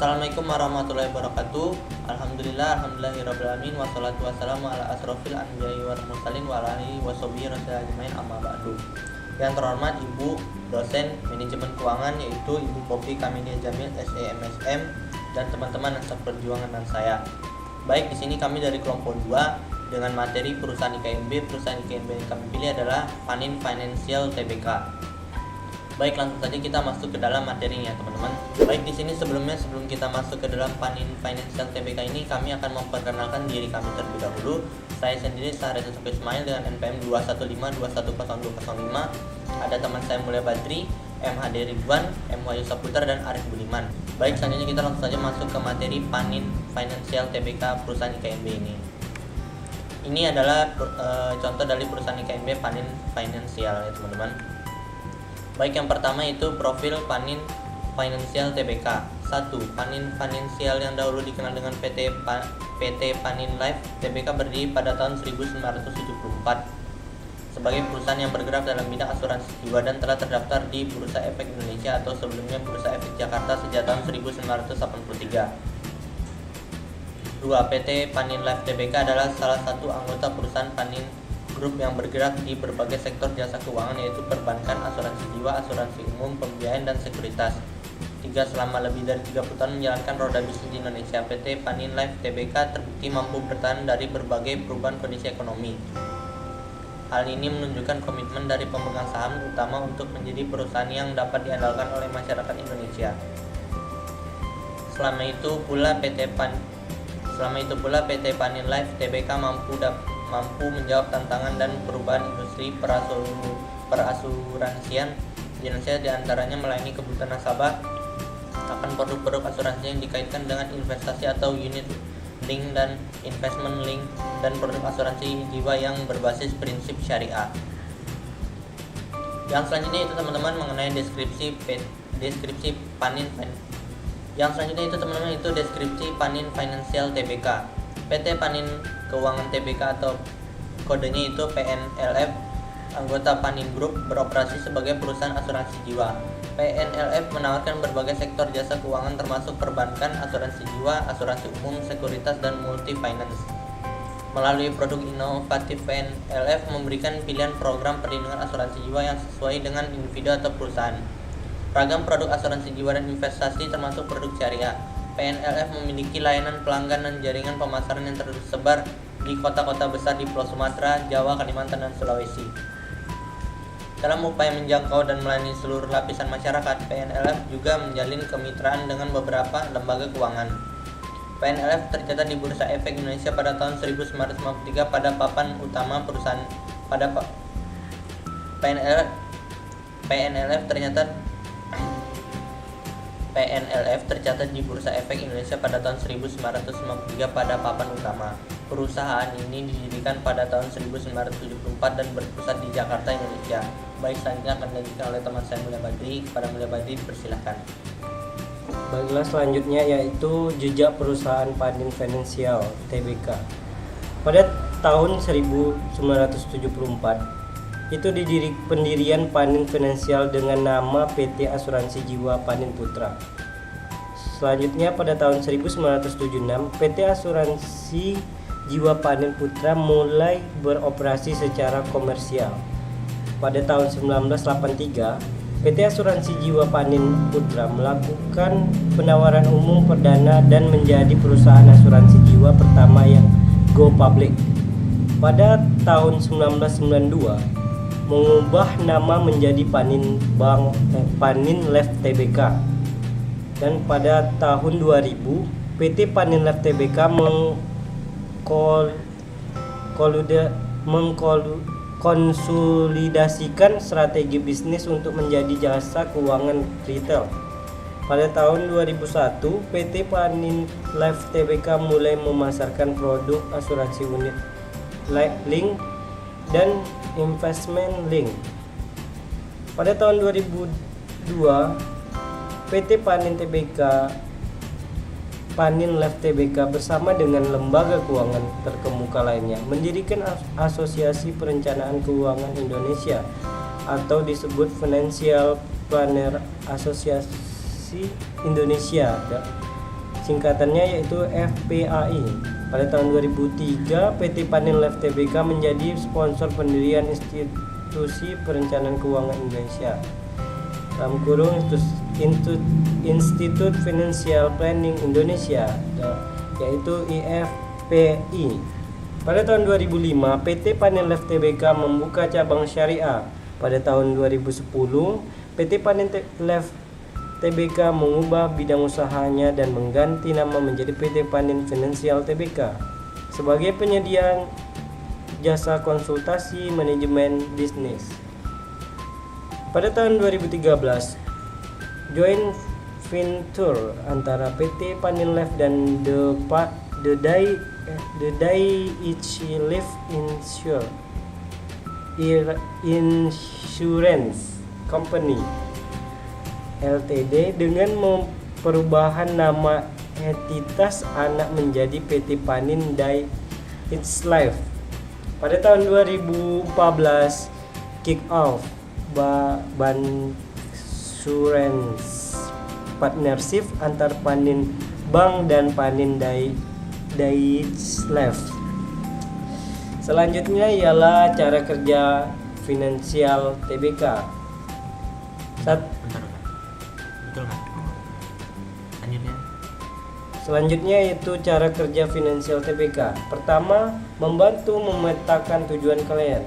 Assalamualaikum warahmatullahi wabarakatuh. Alhamdulillahirabbil alamin wassalatu wassalamu ala asrofil anbiya'i wal mursalin wa ala alihi washabihi ajmain amma ba'du. Yang terhormat Ibu dosen manajemen keuangan yaitu Ibu Poppy Kamilia Jamil SEMSM dan teman-teman yang seperjuangan dengan saya. Baik, di sini kami dari kelompok 2 dengan materi perusahaan IKNB. Perusahaan IKNB yang kami pilih adalah Panin Financial Tbk. Baik, langsung saja kita masuk ke dalam materinya, teman-teman. Baik, di sini sebelum kita masuk ke dalam Panin Financial Tbk ini, kami akan memperkenalkan diri kami terlebih dahulu. Saya sendiri Sahrezan Sofi Ismail dengan NPM 215210205. Ada teman saya Mulia Badri, MHD Ridwan, M. Wahyu Saputra, dan Arif Budiman. Baik, selanjutnya kita langsung saja masuk ke materi Panin Financial Tbk perusahaan IKNB ini. Ini adalah contoh dari perusahaan IKNB Panin Financial ya, teman-teman. Baik, yang pertama itu profil Panin Financial Tbk. 1. Panin Financial yang dahulu dikenal dengan PT Panin Life Tbk berdiri pada tahun 1974 sebagai perusahaan yang bergerak dalam bidang asuransi jiwa dan telah terdaftar di Bursa Efek Indonesia atau sebelumnya Bursa Efek Jakarta sejak tahun 1983. 2. PT Panin Life Tbk adalah salah satu anggota perusahaan Panin Group yang bergerak di berbagai sektor jasa keuangan yaitu perbankan, asuransi jiwa, asuransi umum, pembiayaan, dan sekuritas. 3. Selama lebih dari 30 tahun menjalankan roda bisnis di Indonesia, PT Panin Life Tbk terbukti mampu bertahan dari berbagai perubahan kondisi ekonomi. Hal ini menunjukkan komitmen dari pemegang saham utama untuk menjadi perusahaan yang dapat diandalkan oleh masyarakat Indonesia. Selama itu pula PT Panin Life Tbk mampu menjawab tantangan dan perubahan industri perasuransian di Indonesia, diantaranya melayani kebutuhan nasabah akan produk-produk asuransi yang dikaitkan dengan investasi atau unit link dan investment link dan produk asuransi jiwa yang berbasis prinsip syariah. Yang selanjutnya itu teman-teman mengenai deskripsi Panin. Yang selanjutnya itu teman-teman itu deskripsi Panin Financial Tbk. PT Panin Keuangan Tbk atau kodenya itu PNLF, anggota Panin Group, beroperasi sebagai perusahaan asuransi jiwa. PNLF menawarkan berbagai sektor jasa keuangan termasuk perbankan, asuransi jiwa, asuransi umum, sekuritas, dan multi finance. Melalui produk inovatif, PNLF memberikan pilihan program perlindungan asuransi jiwa yang sesuai dengan individu atau perusahaan. Ragam produk asuransi jiwa dan investasi termasuk produk syariah. PNLF memiliki layanan pelanggan dan jaringan pemasaran yang tersebar di kota-kota besar di Pulau Sumatera, Jawa, Kalimantan, dan Sulawesi. Dalam upaya menjangkau dan melayani seluruh lapisan masyarakat, PNLF juga menjalin kemitraan dengan beberapa lembaga keuangan. PNLF tercatat di Bursa Efek Indonesia pada tahun 1953 pada papan utama perusahaan. PNLF tercatat di Bursa Efek Indonesia pada tahun 1953 pada papan utama. Perusahaan ini didirikan pada tahun 1974 dan berpusat di Jakarta, Indonesia. Baik, selanjutnya akan dilanjutkan oleh teman saya Mulia Badri. Kepada Mulia Badri, dipersilahkan. Baiklah, selanjutnya yaitu jejak perusahaan Panin Financial Tbk. Pada tahun 1974 itu pendirian Panin Financial dengan nama PT Asuransi Jiwa Panin Putra. Selanjutnya pada tahun 1976 PT Asuransi Jiwa Panin Putra mulai beroperasi secara komersial. Pada tahun 1983 PT Asuransi Jiwa Panin Putra melakukan penawaran umum perdana dan menjadi perusahaan asuransi jiwa pertama yang go public. Pada tahun 1992 mengubah nama menjadi Panin Life Tbk, dan pada tahun 2000 PT Panin Life Tbk mengkonsolidasikan strategi bisnis untuk menjadi jasa keuangan retail. Pada tahun 2001 PT Panin Life Tbk mulai memasarkan produk asuransi unit link dan investment link. Pada tahun 2002 PT Panin Life Tbk bersama dengan lembaga keuangan terkemuka lainnya mendirikan Asosiasi Perencanaan Keuangan Indonesia atau disebut Financial Planner Association Indonesia singkatannya yaitu FPAI. Pada tahun 2003, PT Panin Life Tbk menjadi sponsor pendirian Institusi Perencanaan Keuangan Indonesia dalam kurung Institut Financial Planning Indonesia, yaitu IFPI. Pada tahun 2005, PT Panin Life Tbk membuka cabang syariah. Pada tahun 2010, PT Panin Life Tbk mengubah bidang usahanya dan mengganti nama menjadi PT Panin Financial Tbk sebagai penyedia jasa konsultasi manajemen bisnis. Pada tahun 2013, joint venture antara PT Panin Life dan The Dai-ichi Life Insurance Company Ltd dengan perubahan nama entitas anak menjadi PT Panin Dai-ichi Life. Pada tahun 2014, kick off Bansurance partnership antar Panin Bank dan Panin Dai-ichi Life. Selanjutnya ialah cara kerja finansial Tbk. Betul nggak? Lanjutnya. Selanjutnya yaitu cara kerja finansial Tbk. Pertama, membantu memetakan tujuan klien.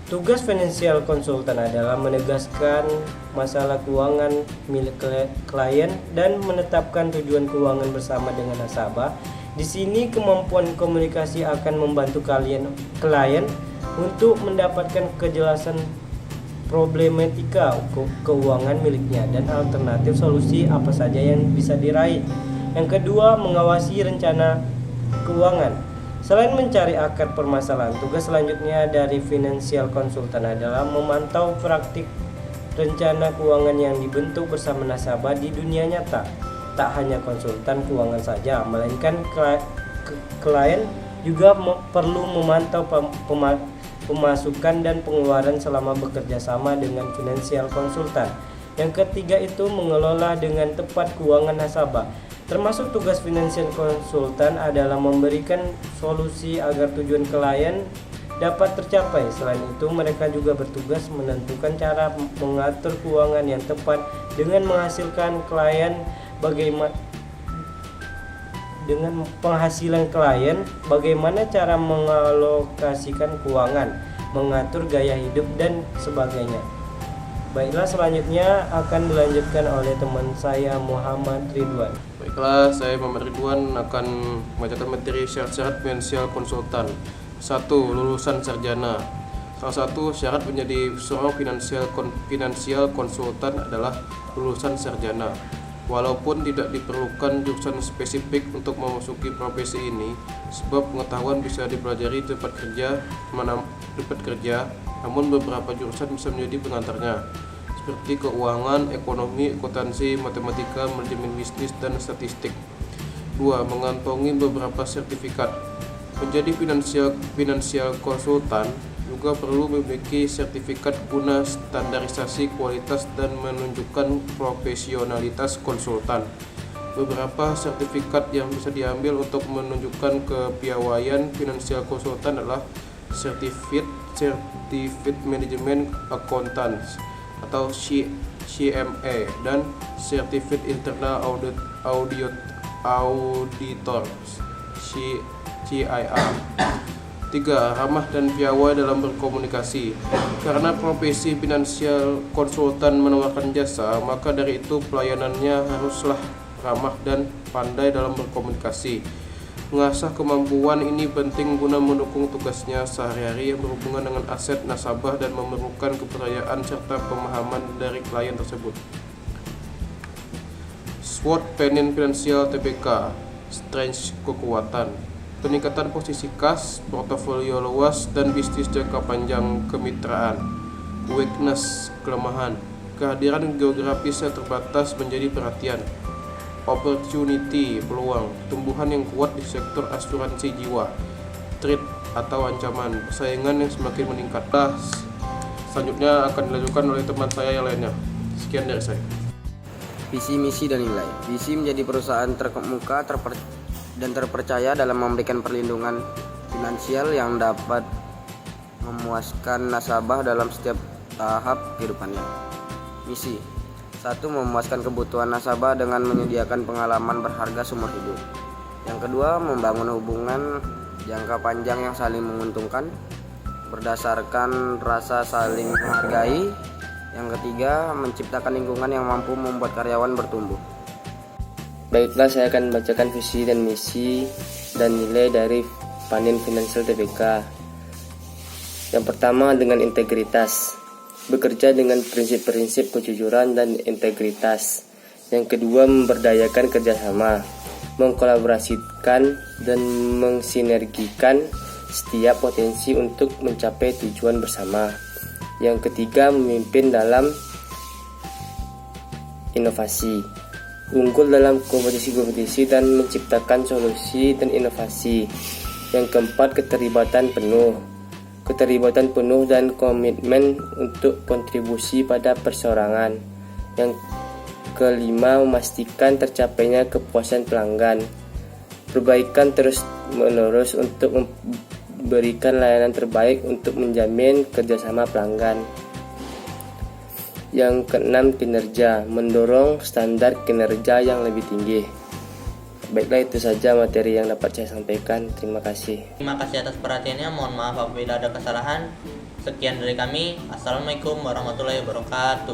Tugas financial konsultan adalah menegaskan masalah keuangan milik klien dan menetapkan tujuan keuangan bersama dengan nasabah. Di sini kemampuan komunikasi akan membantu klien untuk mendapatkan kejelasan problematika keuangan miliknya dan alternatif solusi apa saja yang bisa diraih. Yang kedua, mengawasi rencana keuangan. Selain mencari akar permasalahan, tugas selanjutnya dari financial konsultan adalah memantau praktik rencana keuangan yang dibentuk bersama nasabah di dunia nyata. Tak hanya konsultan keuangan saja, melainkan klien juga perlu memantau pemasukan dan pengeluaran selama bekerja sama dengan financial konsultan. Yang ketiga itu mengelola dengan tepat keuangan nasabah. Termasuk tugas financial konsultan adalah memberikan solusi agar tujuan klien dapat tercapai. Selain itu, mereka juga bertugas menentukan cara mengatur keuangan yang tepat dengan menghasilkan klien dengan penghasilan klien, bagaimana cara mengalokasikan keuangan, mengatur gaya hidup dan sebagainya. Baiklah, selanjutnya akan dilanjutkan oleh teman saya Muhammad Ridwan. Baiklah, saya Muhammad Ridwan akan membacakan materi syarat-syarat finansial konsultan. 1. Lulusan sarjana. Salah satu syarat menjadi seorang finansial konsultan adalah lulusan sarjana. Walaupun tidak diperlukan jurusan spesifik untuk memasuki profesi ini, sebab pengetahuan bisa dipelajari di tempat kerja, namun beberapa jurusan bisa menjadi pengantarnya, seperti keuangan, ekonomi, akuntansi, matematika, manajemen bisnis, dan statistik. 2. Mengantongi beberapa sertifikat. Menjadi finansial konsultan juga perlu memiliki sertifikat guna standarisasi kualitas dan menunjukkan profesionalitas konsultan. Beberapa sertifikat yang bisa diambil untuk menunjukkan kepiawaian finansial konsultan adalah Certificate Management Accountants atau CMA dan Certificate Internal Auditors CIA. 3. Ramah dan piawai dalam berkomunikasi. Karena profesi finansial konsultan menawarkan jasa, maka dari itu pelayanannya haruslah ramah dan pandai dalam berkomunikasi. Mengasah kemampuan ini penting guna mendukung tugasnya sehari-hari yang berhubungan dengan aset nasabah dan memerlukan kepercayaan serta pemahaman dari klien tersebut. SWOT Panin Financial Tbk. Strength kekuatan. Peningkatan posisi kas, portofolio luas, dan bisnis jangka panjang kemitraan. Weakness, kelemahan. Kehadiran geografis yang terbatas menjadi perhatian. Opportunity, peluang. Tumbuhan yang kuat di sektor asuransi jiwa. Threat atau ancaman, persaingan yang semakin meningkat. Selanjutnya akan dilanjutkan oleh teman saya yang lainnya. Sekian dari saya. Visi, misi, dan nilai. Visi menjadi perusahaan terkemuka dan terpercaya dalam memberikan perlindungan finansial yang dapat memuaskan nasabah dalam setiap tahap kehidupannya. Misi 1. Memuaskan kebutuhan nasabah dengan menyediakan pengalaman berharga seumur hidup. Yang kedua, membangun hubungan jangka panjang yang saling menguntungkan berdasarkan rasa saling menghargai. Yang ketiga, menciptakan lingkungan yang mampu membuat karyawan bertumbuh. Baiklah, saya akan membacakan visi dan misi dan nilai dari Panin Financial Tbk. Yang pertama, dengan integritas. Bekerja dengan prinsip-prinsip kejujuran dan integritas. Yang kedua, memberdayakan kerjasama, mengkolaborasikan dan mensinergikan setiap potensi untuk mencapai tujuan bersama. Yang ketiga, memimpin dalam inovasi, unggul dalam kompetisi-kompetisi dan menciptakan solusi dan inovasi. Yang keempat, keterlibatan penuh dan komitmen untuk kontribusi pada perseorangan. Yang kelima, memastikan tercapainya kepuasan pelanggan, perbaikan terus-menerus untuk memberikan layanan terbaik untuk menjamin kerjasama pelanggan. Yang keenam, kinerja, mendorong standar kinerja yang lebih tinggi. Baiklah, itu saja materi yang dapat saya sampaikan. Terima kasih. Terima kasih atas perhatiannya. Mohon maaf apabila ada kesalahan. Sekian dari kami. Assalamualaikum warahmatullahi wabarakatuh.